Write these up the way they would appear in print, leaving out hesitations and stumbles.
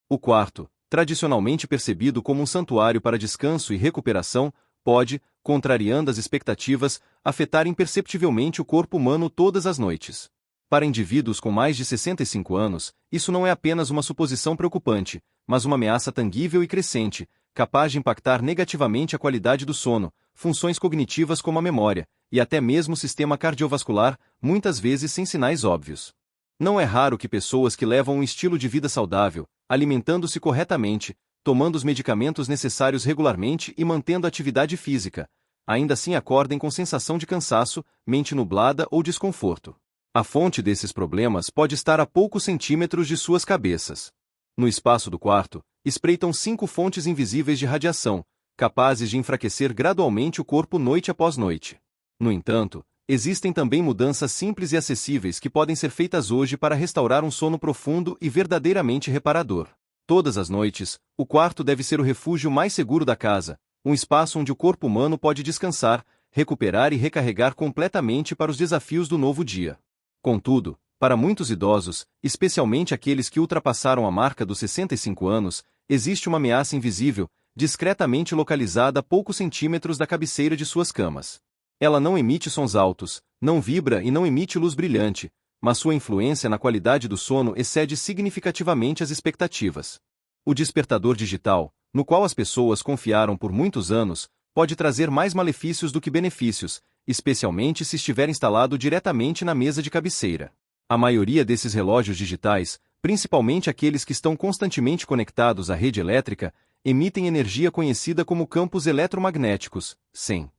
O quarto, tradicionalmente percebido como um santuário para descanso e recuperação, pode, contrariando as expectativas, afetar imperceptivelmente o corpo humano todas as noites. Para indivíduos com mais de 65 anos, isso não é apenas uma suposição preocupante, mas uma ameaça tangível e crescente, capaz de impactar negativamente a qualidade do sono, funções cognitivas como a memória, e até mesmo o sistema cardiovascular, muitas vezes sem sinais óbvios. Não é raro que pessoas que levam um estilo de vida saudável, alimentando-se corretamente, tomando os medicamentos necessários regularmente e mantendo atividade física, ainda assim acordem com sensação de cansaço, mente nublada ou desconforto. A fonte desses problemas pode estar a poucos centímetros de suas cabeças. No espaço do quarto, espreitam 5 fontes invisíveis de radiação, capazes de enfraquecer gradualmente o corpo noite após noite. No entanto, existem também mudanças simples e acessíveis que podem ser feitas hoje para restaurar um sono profundo e verdadeiramente reparador. Todas as noites, o quarto deve ser o refúgio mais seguro da casa, um espaço onde o corpo humano pode descansar, recuperar e recarregar completamente para os desafios do novo dia. Contudo, para muitos idosos, especialmente aqueles que ultrapassaram a marca dos 65 anos, existe uma ameaça invisível, discretamente localizada a poucos centímetros da cabeceira de suas camas. Ela não emite sons altos, não vibra e não emite luz brilhante, mas sua influência na qualidade do sono excede significativamente as expectativas. O despertador digital, no qual as pessoas confiaram por muitos anos, pode trazer mais malefícios do que benefícios, especialmente se estiver instalado diretamente na mesa de cabeceira. A maioria desses relógios digitais, principalmente aqueles que estão constantemente conectados à rede elétrica, emitem energia conhecida como campos eletromagnéticos, SEM.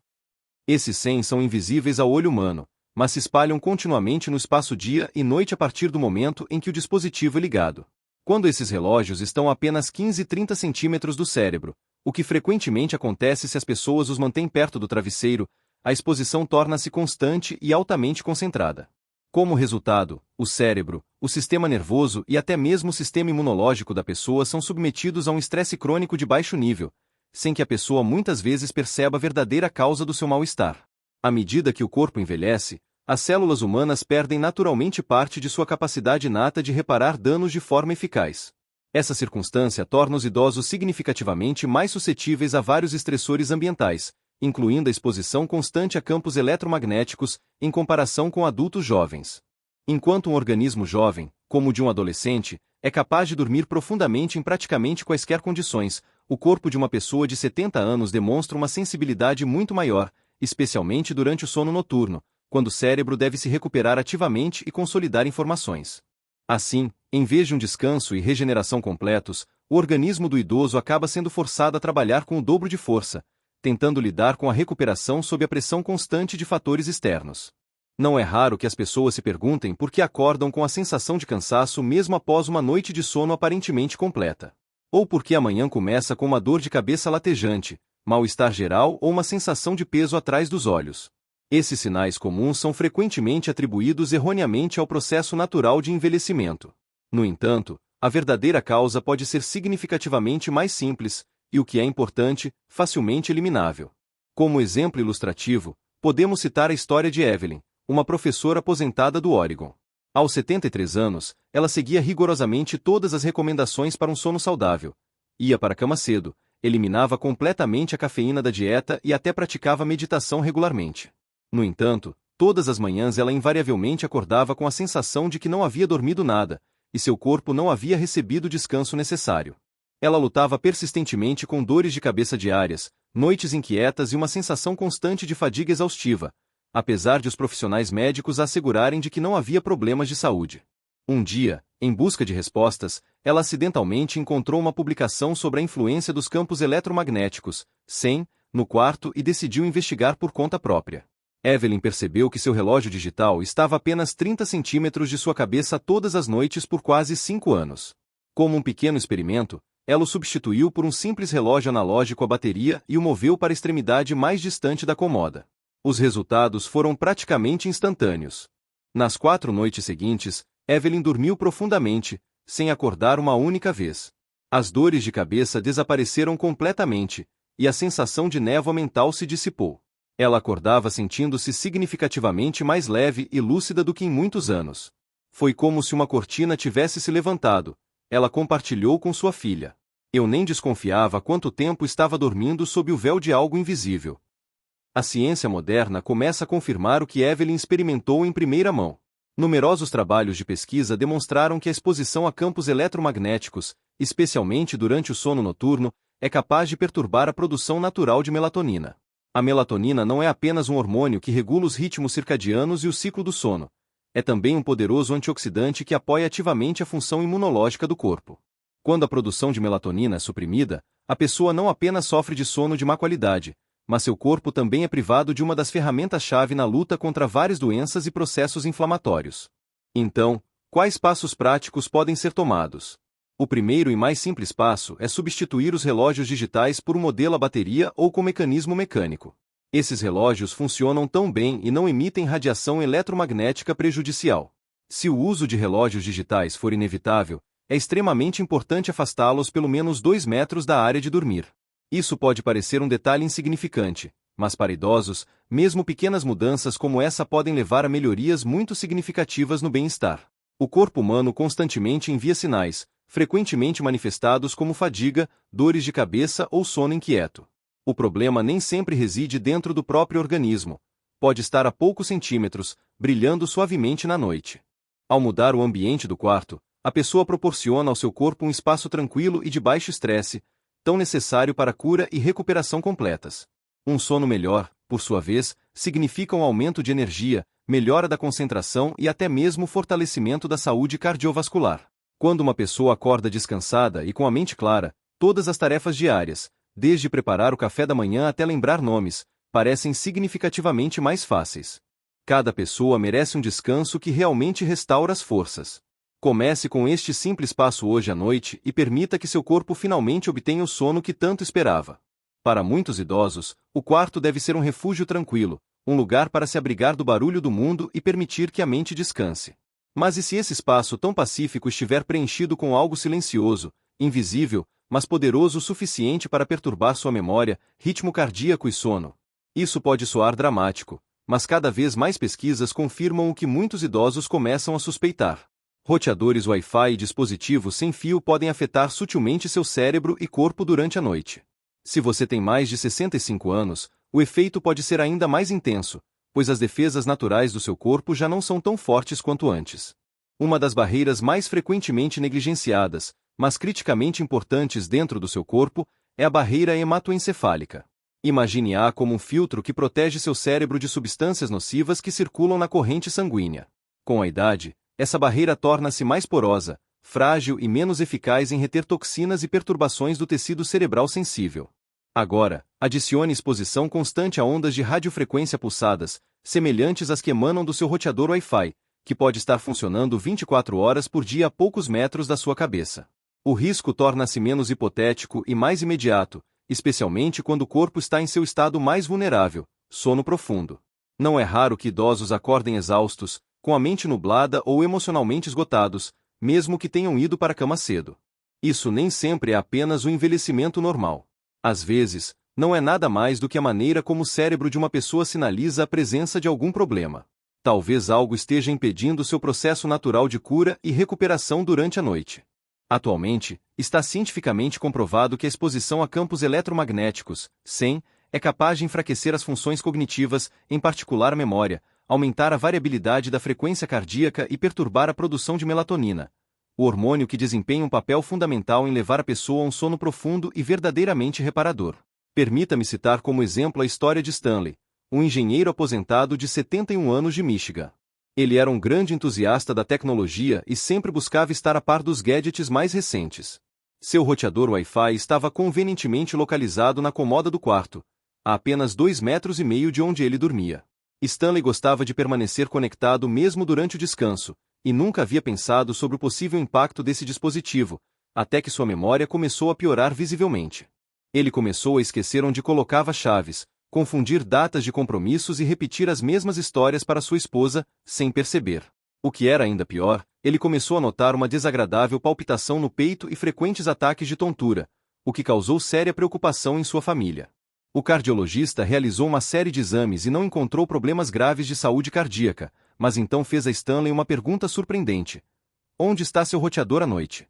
Esses SEM são invisíveis ao olho humano, mas se espalham continuamente no espaço dia e noite a partir do momento em que o dispositivo é ligado. Quando esses relógios estão a apenas 15-30 centímetros do cérebro, o que frequentemente acontece se as pessoas os mantêm perto do travesseiro, a exposição torna-se constante e altamente concentrada. Como resultado, o cérebro, o sistema nervoso e até mesmo o sistema imunológico da pessoa são submetidos a um estresse crônico de baixo nível, sem que a pessoa muitas vezes perceba a verdadeira causa do seu mal-estar. À medida que o corpo envelhece, as células humanas perdem naturalmente parte de sua capacidade inata de reparar danos de forma eficaz. Essa circunstância torna os idosos significativamente mais suscetíveis a vários estressores ambientais, incluindo a exposição constante a campos eletromagnéticos, em comparação com adultos jovens. Enquanto um organismo jovem, como o de um adolescente, é capaz de dormir profundamente em praticamente quaisquer condições, o corpo de uma pessoa de 70 anos demonstra uma sensibilidade muito maior, especialmente durante o sono noturno, quando o cérebro deve se recuperar ativamente e consolidar informações. Assim, em vez de um descanso e regeneração completos, o organismo do idoso acaba sendo forçado a trabalhar com o dobro de força, tentando lidar com a recuperação sob a pressão constante de fatores externos. Não é raro que as pessoas se perguntem por que acordam com a sensação de cansaço mesmo após uma noite de sono aparentemente completa. Ou por que amanhã começa com uma dor de cabeça latejante, mal-estar geral ou uma sensação de peso atrás dos olhos. Esses sinais comuns são frequentemente atribuídos erroneamente ao processo natural de envelhecimento. No entanto, a verdadeira causa pode ser significativamente mais simples, e o que é importante, facilmente eliminável. Como exemplo ilustrativo, podemos citar a história de Evelyn, uma professora aposentada do Oregon. Aos 73 anos, ela seguia rigorosamente todas as recomendações para um sono saudável. Ia para a cama cedo, eliminava completamente a cafeína da dieta e até praticava meditação regularmente. No entanto, todas as manhãs ela invariavelmente acordava com a sensação de que não havia dormido nada, e seu corpo não havia recebido o descanso necessário. Ela lutava persistentemente com dores de cabeça diárias, noites inquietas e uma sensação constante de fadiga exaustiva, apesar de os profissionais médicos assegurarem de que não havia problemas de saúde. Um dia, em busca de respostas, ela acidentalmente encontrou uma publicação sobre a influência dos campos eletromagnéticos, SEM, no quarto e decidiu investigar por conta própria. Evelyn percebeu que seu relógio digital estava a apenas 30 centímetros de sua cabeça todas as noites por quase 5 anos. Como um pequeno experimento, ela o substituiu por um simples relógio analógico a bateria e o moveu para a extremidade mais distante da cômoda. Os resultados foram praticamente instantâneos. Nas 4 noites seguintes, Evelyn dormiu profundamente, sem acordar uma única vez. As dores de cabeça desapareceram completamente, e a sensação de névoa mental se dissipou. Ela acordava sentindo-se significativamente mais leve e lúcida do que em muitos anos. Foi como se uma cortina tivesse se levantado, Ela compartilhou com sua filha. Eu nem desconfiava quanto tempo estava dormindo sob o véu de algo invisível. A ciência moderna começa a confirmar o que Evelyn experimentou em primeira mão. Numerosos trabalhos de pesquisa demonstraram que a exposição a campos eletromagnéticos, especialmente durante o sono noturno, é capaz de perturbar a produção natural de melatonina. A melatonina não é apenas um hormônio que regula os ritmos circadianos e o ciclo do sono. É também um poderoso antioxidante que apoia ativamente a função imunológica do corpo. Quando a produção de melatonina é suprimida, a pessoa não apenas sofre de sono de má qualidade, mas seu corpo também é privado de uma das ferramentas-chave na luta contra várias doenças e processos inflamatórios. Então, quais passos práticos podem ser tomados? O primeiro e mais simples passo é substituir os relógios digitais por um modelo a bateria ou com mecanismo mecânico. Esses relógios funcionam tão bem e não emitem radiação eletromagnética prejudicial. Se o uso de relógios digitais for inevitável, é extremamente importante afastá-los pelo menos 2 metros da área de dormir. Isso pode parecer um detalhe insignificante, mas para idosos, mesmo pequenas mudanças como essa podem levar a melhorias muito significativas no bem-estar. O corpo humano constantemente envia sinais, frequentemente manifestados como fadiga, dores de cabeça ou sono inquieto. O problema nem sempre reside dentro do próprio organismo. Pode estar a poucos centímetros, brilhando suavemente na noite. Ao mudar o ambiente do quarto, a pessoa proporciona ao seu corpo um espaço tranquilo e de baixo estresse, tão necessário para cura e recuperação completas. Um sono melhor, por sua vez, significa um aumento de energia, melhora da concentração e até mesmo fortalecimento da saúde cardiovascular. Quando uma pessoa acorda descansada e com a mente clara, todas as tarefas diárias, desde preparar o café da manhã até lembrar nomes, parecem significativamente mais fáceis. Cada pessoa merece um descanso que realmente restaura as forças. Comece com este simples passo hoje à noite e permita que seu corpo finalmente obtenha o sono que tanto esperava. Para muitos idosos, o quarto deve ser um refúgio tranquilo, um lugar para se abrigar do barulho do mundo e permitir que a mente descanse. Mas e se esse espaço tão pacífico estiver preenchido com algo silencioso, invisível, mas poderoso o suficiente para perturbar sua memória, ritmo cardíaco e sono? Isso pode soar dramático, mas cada vez mais pesquisas confirmam o que muitos idosos começam a suspeitar. Roteadores Wi-Fi e dispositivos sem fio podem afetar sutilmente seu cérebro e corpo durante a noite. Se você tem mais de 65 anos, o efeito pode ser ainda mais intenso, pois as defesas naturais do seu corpo já não são tão fortes quanto antes. Uma das barreiras mais frequentemente negligenciadas, mas criticamente importantes dentro do seu corpo, é a barreira hematoencefálica. Imagine-a como um filtro que protege seu cérebro de substâncias nocivas que circulam na corrente sanguínea. Com a idade, essa barreira torna-se mais porosa, frágil e menos eficaz em reter toxinas e perturbações do tecido cerebral sensível. Agora, adicione exposição constante a ondas de radiofrequência pulsadas, semelhantes às que emanam do seu roteador Wi-Fi, que pode estar funcionando 24 horas por dia a poucos metros da sua cabeça. O risco torna-se menos hipotético e mais imediato, especialmente quando o corpo está em seu estado mais vulnerável, sono profundo. Não é raro que idosos acordem exaustos, com a mente nublada ou emocionalmente esgotados, mesmo que tenham ido para a cama cedo. Isso nem sempre é apenas o envelhecimento normal. Às vezes, não é nada mais do que a maneira como o cérebro de uma pessoa sinaliza a presença de algum problema. Talvez algo esteja impedindo seu processo natural de cura e recuperação durante a noite. Atualmente, está cientificamente comprovado que a exposição a campos eletromagnéticos, (SEM), é capaz de enfraquecer as funções cognitivas, em particular a memória, aumentar a variabilidade da frequência cardíaca e perturbar a produção de melatonina, o hormônio que desempenha um papel fundamental em levar a pessoa a um sono profundo e verdadeiramente reparador. Permita-me citar como exemplo a história de Stanley, um engenheiro aposentado de 71 anos de Michigan. Ele era um grande entusiasta da tecnologia e sempre buscava estar a par dos gadgets mais recentes. Seu roteador Wi-Fi estava convenientemente localizado na comoda do quarto, a apenas 2,5 metros de onde ele dormia. Stanley gostava de permanecer conectado mesmo durante o descanso, e nunca havia pensado sobre o possível impacto desse dispositivo, até que sua memória começou a piorar visivelmente. Ele começou a esquecer onde colocava chaves, confundir datas de compromissos e repetir as mesmas histórias para sua esposa, sem perceber. O que era ainda pior, ele começou a notar uma desagradável palpitação no peito e frequentes ataques de tontura, o que causou séria preocupação em sua família. O cardiologista realizou uma série de exames e não encontrou problemas graves de saúde cardíaca, mas então fez a Stanley uma pergunta surpreendente: onde está seu roteador à noite?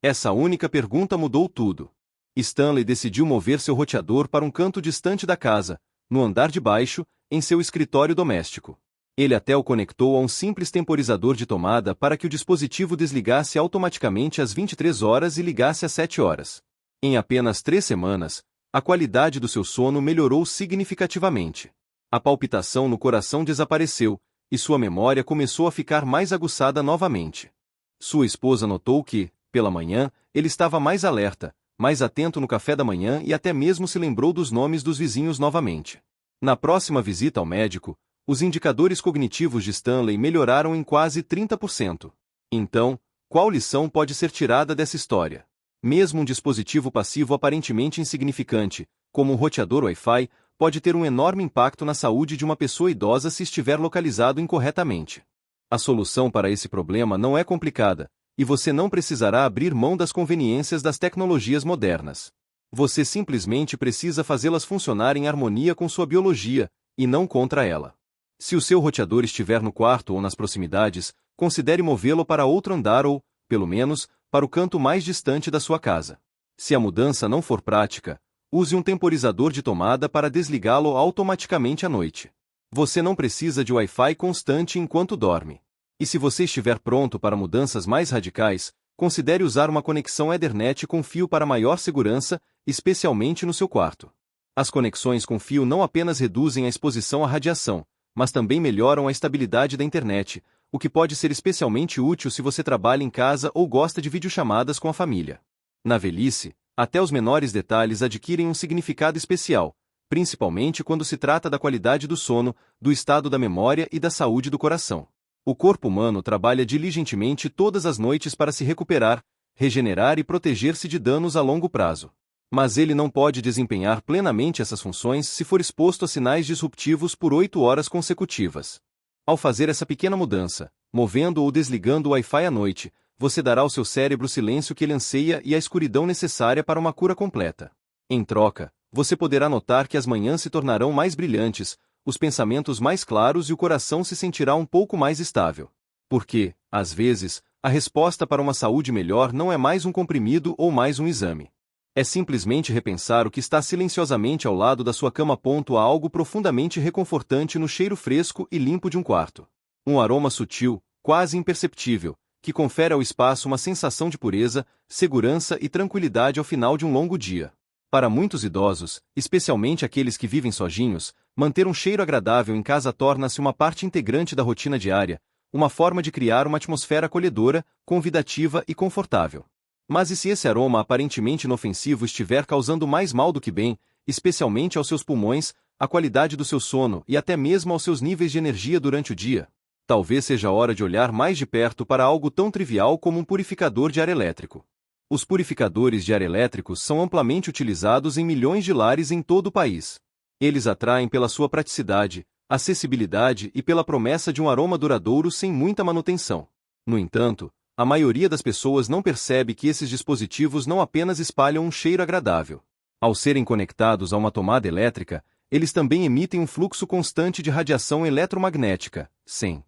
Essa única pergunta mudou tudo. Stanley decidiu mover seu roteador para um canto distante da casa, no andar de baixo, em seu escritório doméstico. Ele até o conectou a um simples temporizador de tomada para que o dispositivo desligasse automaticamente às 23 horas e ligasse às 7 horas. Em apenas 3 semanas, a qualidade do seu sono melhorou significativamente. A palpitação no coração desapareceu, e sua memória começou a ficar mais aguçada novamente. Sua esposa notou que, pela manhã, ele estava mais alerta, mais atento no café da manhã e até mesmo se lembrou dos nomes dos vizinhos novamente. Na próxima visita ao médico, os indicadores cognitivos de Stanley melhoraram em quase 30%. Então, qual lição pode ser tirada dessa história? Mesmo um dispositivo passivo aparentemente insignificante, como um roteador Wi-Fi, pode ter um enorme impacto na saúde de uma pessoa idosa se estiver localizado incorretamente. A solução para esse problema não é complicada, e você não precisará abrir mão das conveniências das tecnologias modernas. Você simplesmente precisa fazê-las funcionar em harmonia com sua biologia, e não contra ela. Se o seu roteador estiver no quarto ou nas proximidades, considere movê-lo para outro andar ou, pelo menos, para o canto mais distante da sua casa. Se a mudança não for prática, use um temporizador de tomada para desligá-lo automaticamente à noite. Você não precisa de Wi-Fi constante enquanto dorme. E se você estiver pronto para mudanças mais radicais, considere usar uma conexão Ethernet com fio para maior segurança, especialmente no seu quarto. As conexões com fio não apenas reduzem a exposição à radiação, mas também melhoram a estabilidade da internet, o que pode ser especialmente útil se você trabalha em casa ou gosta de videochamadas com a família. Na velhice, até os menores detalhes adquirem um significado especial, principalmente quando se trata da qualidade do sono, do estado da memória e da saúde do coração. O corpo humano trabalha diligentemente todas as noites para se recuperar, regenerar e proteger-se de danos a longo prazo. Mas ele não pode desempenhar plenamente essas funções se for exposto a sinais disruptivos por 8 horas consecutivas. Ao fazer essa pequena mudança, movendo ou desligando o Wi-Fi à noite, você dará ao seu cérebro o silêncio que ele anseia e a escuridão necessária para uma cura completa. Em troca, você poderá notar que as manhãs se tornarão mais brilhantes, os pensamentos mais claros e o coração se sentirá um pouco mais estável. Porque, às vezes, a resposta para uma saúde melhor não é mais um comprimido ou mais um exame. É simplesmente repensar o que está silenciosamente ao lado da sua cama. Há algo profundamente reconfortante no cheiro fresco e limpo de um quarto. Um aroma sutil, quase imperceptível, que confere ao espaço uma sensação de pureza, segurança e tranquilidade ao final de um longo dia. Para muitos idosos, especialmente aqueles que vivem sozinhos, manter um cheiro agradável em casa torna-se uma parte integrante da rotina diária, uma forma de criar uma atmosfera acolhedora, convidativa e confortável. Mas e se esse aroma aparentemente inofensivo estiver causando mais mal do que bem, especialmente aos seus pulmões, à qualidade do seu sono e até mesmo aos seus níveis de energia durante o dia? Talvez seja a hora de olhar mais de perto para algo tão trivial como um purificador de ar elétrico. Os purificadores de ar elétricos são amplamente utilizados em milhões de lares em todo o país. Eles atraem pela sua praticidade, acessibilidade e pela promessa de um aroma duradouro sem muita manutenção. No entanto, a maioria das pessoas não percebe que esses dispositivos não apenas espalham um cheiro agradável. Ao serem conectados a uma tomada elétrica, eles também emitem um fluxo constante de radiação eletromagnética, SEM.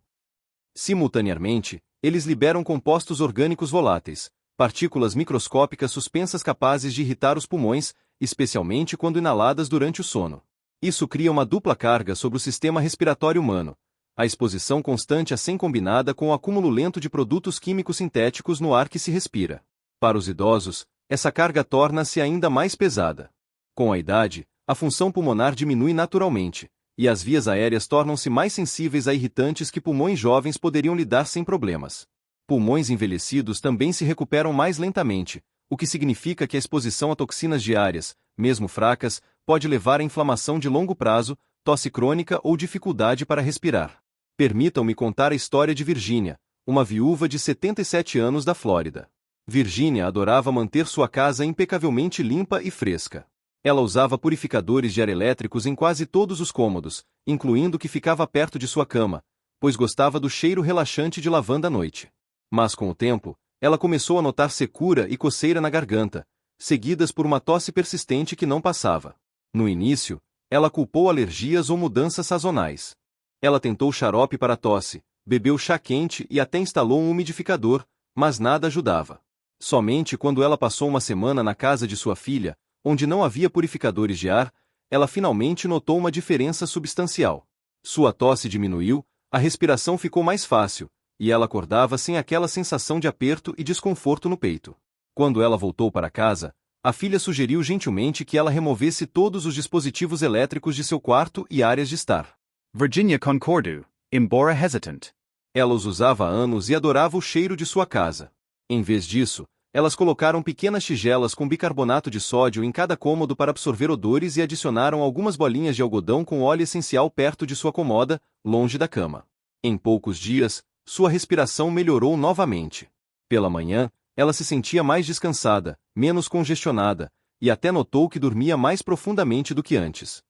Simultaneamente, eles liberam compostos orgânicos voláteis, partículas microscópicas suspensas capazes de irritar os pulmões, especialmente quando inaladas durante o sono. Isso cria uma dupla carga sobre o sistema respiratório humano. A exposição constante a SEM combinada com o acúmulo lento de produtos químicos sintéticos no ar que se respira. Para os idosos, essa carga torna-se ainda mais pesada. Com a idade, a função pulmonar diminui naturalmente, e as vias aéreas tornam-se mais sensíveis a irritantes que pulmões jovens poderiam lidar sem problemas. Pulmões envelhecidos também se recuperam mais lentamente, o que significa que a exposição a toxinas diárias, mesmo fracas, pode levar a inflamação de longo prazo, tosse crônica ou dificuldade para respirar. Permitam-me contar a história de Virginia, uma viúva de 77 anos da Flórida. Virginia adorava manter sua casa impecavelmente limpa e fresca. Ela usava purificadores de ar elétricos em quase todos os cômodos, incluindo o que ficava perto de sua cama, pois gostava do cheiro relaxante de lavanda à noite. Mas com o tempo, ela começou a notar secura e coceira na garganta, seguidas por uma tosse persistente que não passava. No início, ela culpou alergias ou mudanças sazonais. Ela tentou xarope para tosse, bebeu chá quente e até instalou um umidificador, mas nada ajudava. Somente quando ela passou uma semana na casa de sua filha, onde não havia purificadores de ar, ela finalmente notou uma diferença substancial. Sua tosse diminuiu, a respiração ficou mais fácil, e ela acordava sem aquela sensação de aperto e desconforto no peito. Quando ela voltou para casa, a filha sugeriu gentilmente que ela removesse todos os dispositivos elétricos de seu quarto e áreas de estar. Virginia concordou, embora hesitant. Ela os usava há anos e adorava o cheiro de sua casa. Em vez disso, elas colocaram pequenas tigelas com bicarbonato de sódio em cada cômodo para absorver odores e adicionaram algumas bolinhas de algodão com óleo essencial perto de sua cômoda, longe da cama. Em poucos dias, sua respiração melhorou novamente. Pela manhã, ela se sentia mais descansada, menos congestionada, e até notou que dormia mais profundamente do que antes.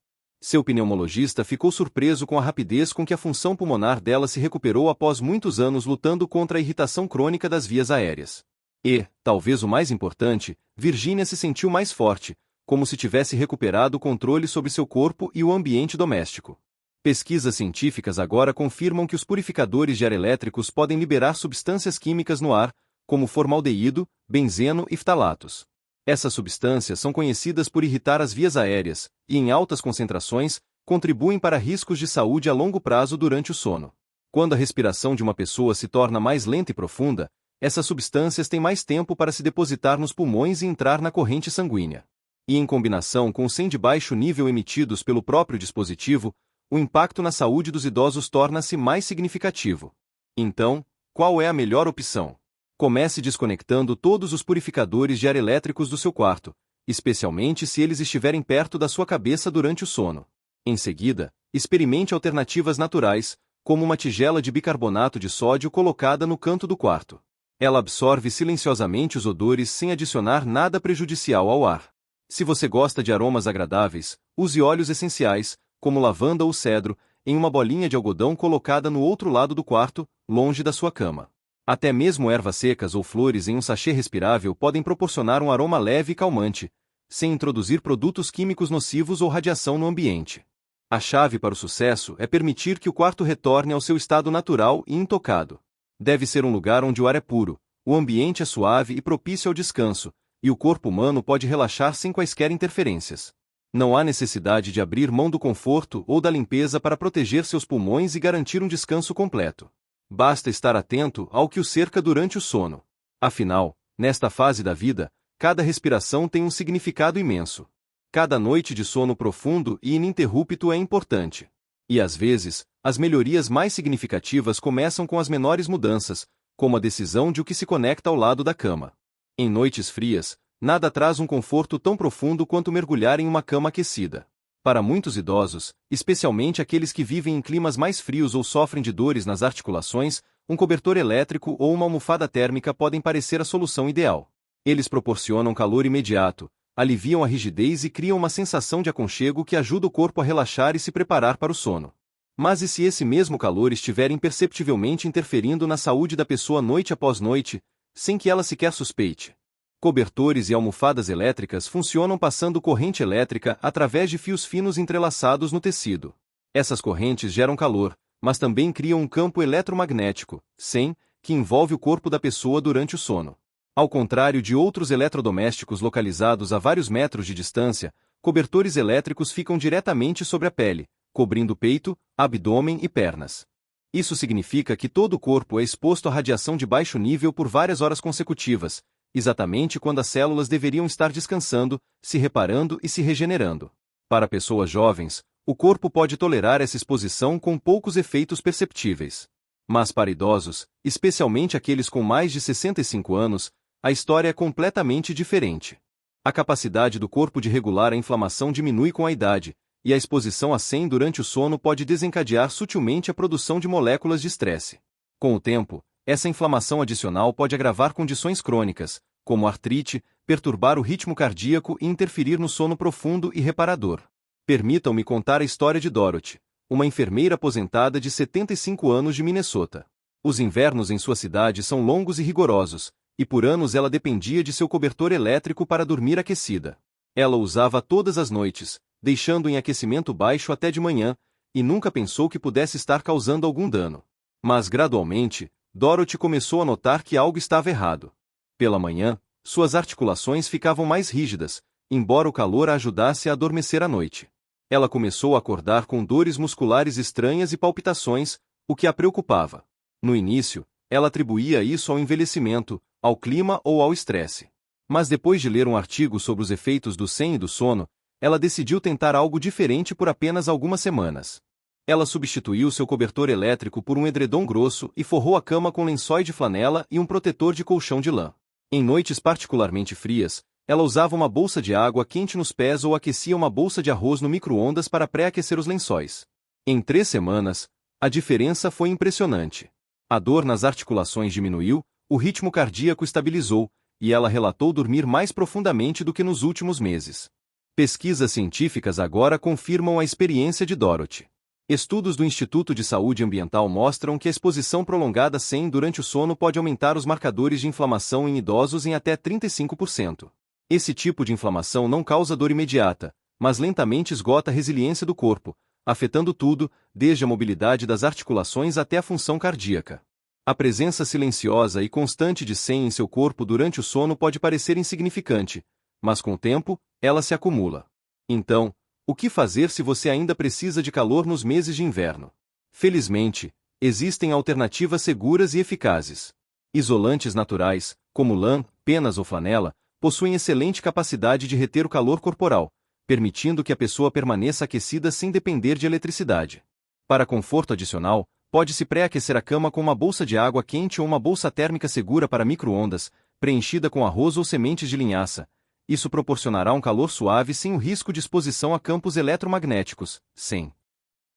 Seu pneumologista ficou surpreso com a rapidez com que a função pulmonar dela se recuperou após muitos anos lutando contra a irritação crônica das vias aéreas. E, talvez o mais importante, Virginia se sentiu mais forte, como se tivesse recuperado o controle sobre seu corpo e o ambiente doméstico. Pesquisas científicas agora confirmam que os purificadores de ar elétricos podem liberar substâncias químicas no ar, como formaldeído, benzeno e ftalatos. Essas substâncias são conhecidas por irritar as vias aéreas, e em altas concentrações, contribuem para riscos de saúde a longo prazo durante o sono. Quando a respiração de uma pessoa se torna mais lenta e profunda, essas substâncias têm mais tempo para se depositar nos pulmões e entrar na corrente sanguínea. E em combinação com os 100 de baixo nível emitidos pelo próprio dispositivo, o impacto na saúde dos idosos torna-se mais significativo. Então, qual é a melhor opção? Comece desconectando todos os purificadores de ar elétricos do seu quarto, especialmente se eles estiverem perto da sua cabeça durante o sono. Em seguida, experimente alternativas naturais, como uma tigela de bicarbonato de sódio colocada no canto do quarto. Ela absorve silenciosamente os odores sem adicionar nada prejudicial ao ar. Se você gosta de aromas agradáveis, use óleos essenciais, como lavanda ou cedro, em uma bolinha de algodão colocada no outro lado do quarto, longe da sua cama. Até mesmo ervas secas ou flores em um sachê respirável podem proporcionar um aroma leve e calmante, sem introduzir produtos químicos nocivos ou radiação no ambiente. A chave para o sucesso é permitir que o quarto retorne ao seu estado natural e intocado. Deve ser um lugar onde o ar é puro, o ambiente é suave e propício ao descanso, e o corpo humano pode relaxar sem quaisquer interferências. Não há necessidade de abrir mão do conforto ou da limpeza para proteger seus pulmões e garantir um descanso completo. Basta estar atento ao que o cerca durante o sono. Afinal, nesta fase da vida, cada respiração tem um significado imenso. Cada noite de sono profundo e ininterrupto é importante. E às vezes, as melhorias mais significativas começam com as menores mudanças, como a decisão de o que se conecta ao lado da cama. Em noites frias, nada traz um conforto tão profundo quanto mergulhar em uma cama aquecida. Para muitos idosos, especialmente aqueles que vivem em climas mais frios ou sofrem de dores nas articulações, um cobertor elétrico ou uma almofada térmica podem parecer a solução ideal. Eles proporcionam calor imediato, aliviam a rigidez e criam uma sensação de aconchego que ajuda o corpo a relaxar e se preparar para o sono. Mas e se esse mesmo calor estiver imperceptivelmente interferindo na saúde da pessoa noite após noite, sem que ela sequer suspeite? Cobertores e almofadas elétricas funcionam passando corrente elétrica através de fios finos entrelaçados no tecido. Essas correntes geram calor, mas também criam um campo eletromagnético, SEM, que envolve o corpo da pessoa durante o sono. Ao contrário de outros eletrodomésticos localizados a vários metros de distância, cobertores elétricos ficam diretamente sobre a pele, cobrindo peito, abdômen e pernas. Isso significa que todo o corpo é exposto à radiação de baixo nível por várias horas consecutivas, exatamente quando as células deveriam estar descansando, se reparando e se regenerando. Para pessoas jovens, o corpo pode tolerar essa exposição com poucos efeitos perceptíveis. Mas para idosos, especialmente aqueles com mais de 65 anos, a história é completamente diferente. A capacidade do corpo de regular a inflamação diminui com a idade, e a exposição a 100 durante o sono pode desencadear sutilmente a produção de moléculas de estresse. Com o tempo, essa inflamação adicional pode agravar condições crônicas, como artrite, perturbar o ritmo cardíaco e interferir no sono profundo e reparador. Permitam-me contar a história de Dorothy, uma enfermeira aposentada de 75 anos de Minnesota. Os invernos em sua cidade são longos e rigorosos, e por anos ela dependia de seu cobertor elétrico para dormir aquecida. Ela o usava todas as noites, deixando em aquecimento baixo até de manhã, e nunca pensou que pudesse estar causando algum dano. Mas gradualmente, Dorothy começou a notar que algo estava errado. Pela manhã, suas articulações ficavam mais rígidas, embora o calor a ajudasse a adormecer à noite. Ela começou a acordar com dores musculares estranhas e palpitações, o que a preocupava. No início, ela atribuía isso ao envelhecimento, ao clima ou ao estresse. Mas depois de ler um artigo sobre os efeitos do SEM e do sono, ela decidiu tentar algo diferente por apenas algumas semanas. Ela substituiu seu cobertor elétrico por um edredom grosso e forrou a cama com lençóis de flanela e um protetor de colchão de lã. Em noites particularmente frias, ela usava uma bolsa de água quente nos pés ou aquecia uma bolsa de arroz no micro-ondas para pré-aquecer os lençóis. Em 3 semanas, a diferença foi impressionante. A dor nas articulações diminuiu, o ritmo cardíaco estabilizou, e ela relatou dormir mais profundamente do que nos últimos meses. Pesquisas científicas agora confirmam a experiência de Dorothy. Estudos do Instituto de Saúde Ambiental mostram que a exposição prolongada SEM durante o sono pode aumentar os marcadores de inflamação em idosos em até 35%. Esse tipo de inflamação não causa dor imediata, mas lentamente esgota a resiliência do corpo, afetando tudo, desde a mobilidade das articulações até a função cardíaca. A presença silenciosa e constante de SEM em seu corpo durante o sono pode parecer insignificante, mas com o tempo, ela se acumula. Então, o que fazer se você ainda precisa de calor nos meses de inverno? Felizmente, existem alternativas seguras e eficazes. Isolantes naturais, como lã, penas ou flanela, possuem excelente capacidade de reter o calor corporal, permitindo que a pessoa permaneça aquecida sem depender de eletricidade. Para conforto adicional, pode-se pré-aquecer a cama com uma bolsa de água quente ou uma bolsa térmica segura para micro-ondas, preenchida com arroz ou sementes de linhaça. Isso proporcionará um calor suave sem o risco de exposição a campos eletromagnéticos, SEM.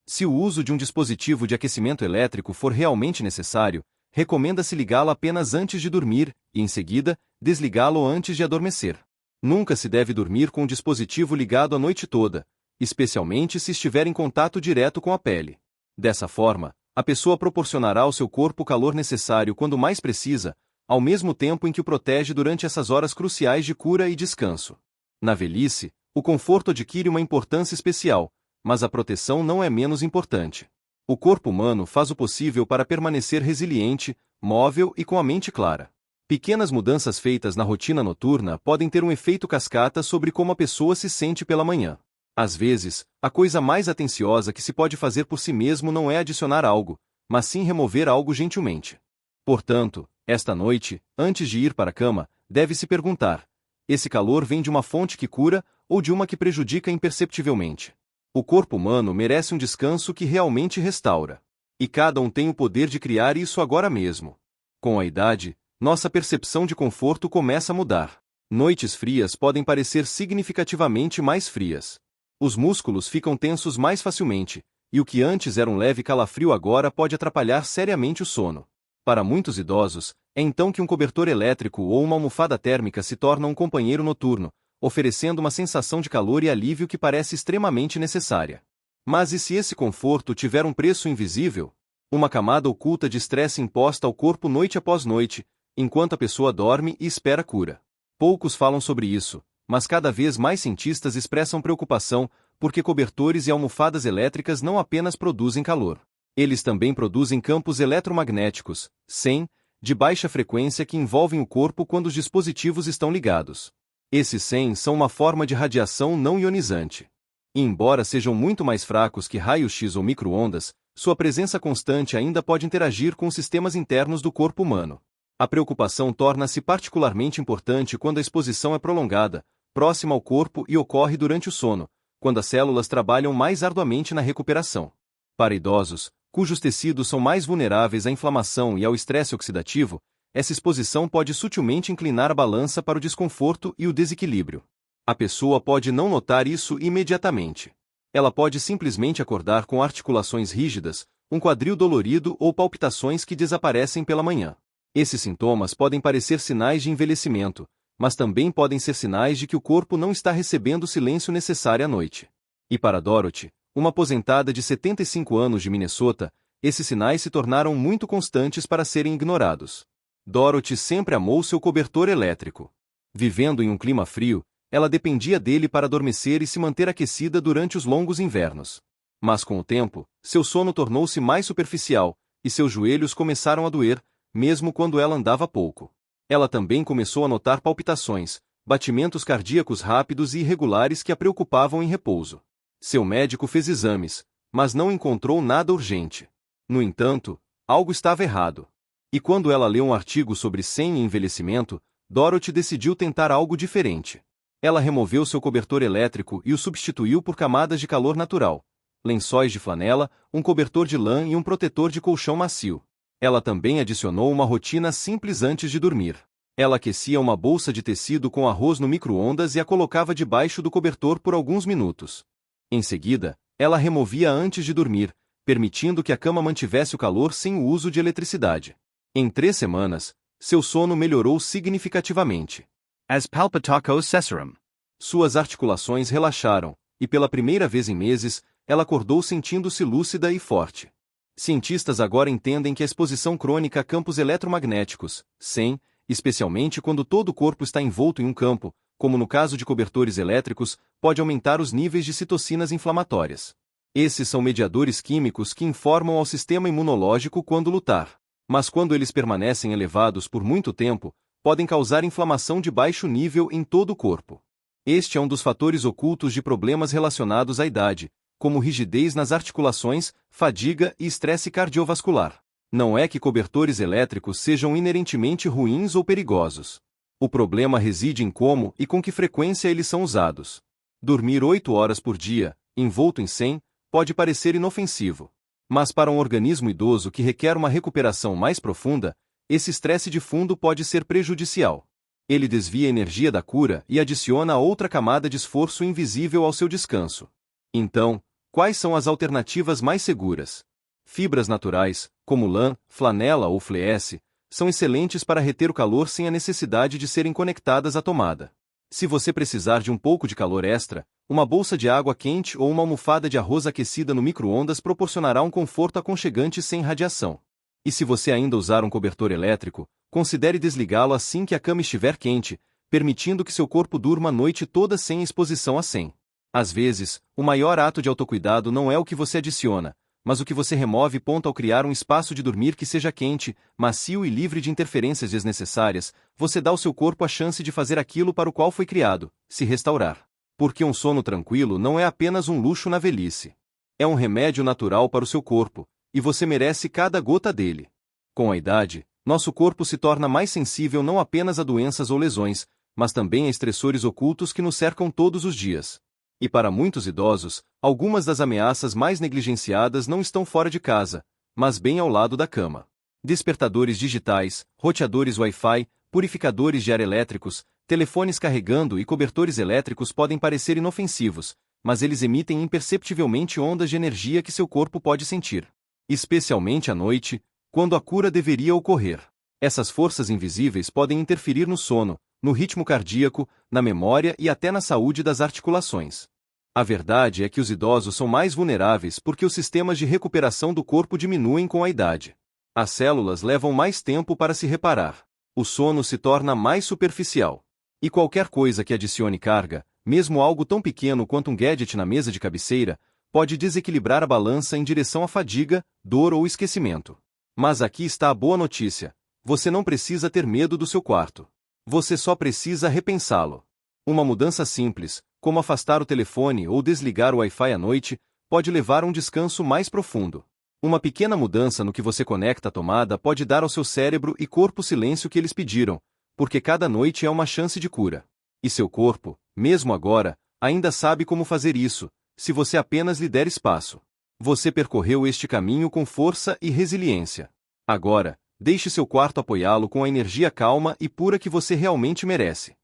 Se o uso de um dispositivo de aquecimento elétrico for realmente necessário, recomenda-se ligá-lo apenas antes de dormir e, em seguida, desligá-lo antes de adormecer. Nunca se deve dormir com o dispositivo ligado a noite toda, especialmente se estiver em contato direto com a pele. Dessa forma, a pessoa proporcionará ao seu corpo o calor necessário quando mais precisa, ao mesmo tempo em que o protege durante essas horas cruciais de cura e descanso. Na velhice, o conforto adquire uma importância especial, mas a proteção não é menos importante. O corpo humano faz o possível para permanecer resiliente, móvel e com a mente clara. Pequenas mudanças feitas na rotina noturna podem ter um efeito cascata sobre como a pessoa se sente pela manhã. Às vezes, a coisa mais atenciosa que se pode fazer por si mesmo não é adicionar algo, mas sim remover algo gentilmente. Portanto, esta noite, antes de ir para a cama, deve-se perguntar: esse calor vem de uma fonte que cura ou de uma que prejudica imperceptivelmente? O corpo humano merece um descanso que realmente restaura. E cada um tem o poder de criar isso agora mesmo. Com a idade, nossa percepção de conforto começa a mudar. Noites frias podem parecer significativamente mais frias. Os músculos ficam tensos mais facilmente, e o que antes era um leve calafrio agora pode atrapalhar seriamente o sono. Para muitos idosos, é então que um cobertor elétrico ou uma almofada térmica se torna um companheiro noturno, oferecendo uma sensação de calor e alívio que parece extremamente necessária. Mas e se esse conforto tiver um preço invisível? Uma camada oculta de estresse imposta ao corpo noite após noite, enquanto a pessoa dorme e espera cura. Poucos falam sobre isso, mas cada vez mais cientistas expressam preocupação, porque cobertores e almofadas elétricas não apenas produzem calor. Eles também produzem campos eletromagnéticos, SEM, de baixa frequência que envolvem o corpo quando os dispositivos estão ligados. Esses SEM são uma forma de radiação não ionizante. E embora sejam muito mais fracos que raios-x ou micro-ondas, sua presença constante ainda pode interagir com os sistemas internos do corpo humano. A preocupação torna-se particularmente importante quando a exposição é prolongada, próxima ao corpo e ocorre durante o sono, quando as células trabalham mais arduamente na recuperação. Para idosos, cujos tecidos são mais vulneráveis à inflamação e ao estresse oxidativo, essa exposição pode sutilmente inclinar a balança para o desconforto e o desequilíbrio. A pessoa pode não notar isso imediatamente. Ela pode simplesmente acordar com articulações rígidas, um quadril dolorido ou palpitações que desaparecem pela manhã. Esses sintomas podem parecer sinais de envelhecimento, mas também podem ser sinais de que o corpo não está recebendo o silêncio necessário à noite. E para Dorothy, uma aposentada de 75 anos de Minnesota, esses sinais se tornaram muito constantes para serem ignorados. Dorothy sempre amou seu cobertor elétrico. Vivendo em um clima frio, ela dependia dele para adormecer e se manter aquecida durante os longos invernos. Mas com o tempo, seu sono tornou-se mais superficial, e seus joelhos começaram a doer, mesmo quando ela andava pouco. Ela também começou a notar palpitações, batimentos cardíacos rápidos e irregulares que a preocupavam em repouso. Seu médico fez exames, mas não encontrou nada urgente. No entanto, algo estava errado. E quando ela leu um artigo sobre 100 e envelhecimento, Dorothy decidiu tentar algo diferente. Ela removeu seu cobertor elétrico e o substituiu por camadas de calor natural, lençóis de flanela, um cobertor de lã e um protetor de colchão macio. Ela também adicionou uma rotina simples antes de dormir. Ela aquecia uma bolsa de tecido com arroz no micro-ondas e a colocava debaixo do cobertor por alguns minutos. Em seguida, ela removia antes de dormir, permitindo que a cama mantivesse o calor sem o uso de eletricidade. Em 3 semanas, seu sono melhorou significativamente. As palpitacos cessaram. Suas articulações relaxaram, e pela primeira vez em meses, ela acordou sentindo-se lúcida e forte. Cientistas agora entendem que a exposição crônica a campos eletromagnéticos, (SEM), especialmente quando todo o corpo está envolto em um campo, como no caso de cobertores elétricos, pode aumentar os níveis de citocinas inflamatórias. Esses são mediadores químicos que informam ao sistema imunológico quando lutar. Mas quando eles permanecem elevados por muito tempo, podem causar inflamação de baixo nível em todo o corpo. Este é um dos fatores ocultos de problemas relacionados à idade, como rigidez nas articulações, fadiga e estresse cardiovascular. Não é que cobertores elétricos sejam inerentemente ruins ou perigosos. O problema reside em como e com que frequência eles são usados. Dormir 8 horas por dia, envolto em 100, pode parecer inofensivo. Mas para um organismo idoso que requer uma recuperação mais profunda, esse estresse de fundo pode ser prejudicial. Ele desvia a energia da cura e adiciona outra camada de esforço invisível ao seu descanso. Então, quais são as alternativas mais seguras? Fibras naturais, como lã, flanela ou fleece, são excelentes para reter o calor sem a necessidade de serem conectadas à tomada. Se você precisar de um pouco de calor extra, uma bolsa de água quente ou uma almofada de arroz aquecida no micro-ondas proporcionará um conforto aconchegante sem radiação. E se você ainda usar um cobertor elétrico, considere desligá-lo assim que a cama estiver quente, permitindo que seu corpo durma a noite toda sem exposição a 100. Às vezes, o maior ato de autocuidado não é o que você adiciona, mas o que você remove. Ao criar um espaço de dormir que seja quente, macio e livre de interferências desnecessárias, você dá ao seu corpo a chance de fazer aquilo para o qual foi criado, se restaurar. Porque um sono tranquilo não é apenas um luxo na velhice. É um remédio natural para o seu corpo, e você merece cada gota dele. Com a idade, nosso corpo se torna mais sensível não apenas a doenças ou lesões, mas também a estressores ocultos que nos cercam todos os dias. E para muitos idosos, algumas das ameaças mais negligenciadas não estão fora de casa, mas bem ao lado da cama. Despertadores digitais, roteadores Wi-Fi, purificadores de ar elétricos, telefones carregando e cobertores elétricos podem parecer inofensivos, mas eles emitem imperceptivelmente ondas de energia que seu corpo pode sentir. Especialmente à noite, quando a cura deveria ocorrer. Essas forças invisíveis podem interferir no sono, no ritmo cardíaco, na memória e até na saúde das articulações. A verdade é que os idosos são mais vulneráveis porque os sistemas de recuperação do corpo diminuem com a idade. As células levam mais tempo para se reparar. O sono se torna mais superficial. E qualquer coisa que adicione carga, mesmo algo tão pequeno quanto um gadget na mesa de cabeceira, pode desequilibrar a balança em direção à fadiga, dor ou esquecimento. Mas aqui está a boa notícia: você não precisa ter medo do seu quarto. Você só precisa repensá-lo. Uma mudança simples, como afastar o telefone ou desligar o Wi-Fi à noite, pode levar a um descanso mais profundo. Uma pequena mudança no que você conecta à tomada pode dar ao seu cérebro e corpo o silêncio que eles pediram, porque cada noite é uma chance de cura. E seu corpo, mesmo agora, ainda sabe como fazer isso, se você apenas lhe der espaço. Você percorreu este caminho com força e resiliência. Agora, deixe seu quarto apoiá-lo com a energia calma e pura que você realmente merece.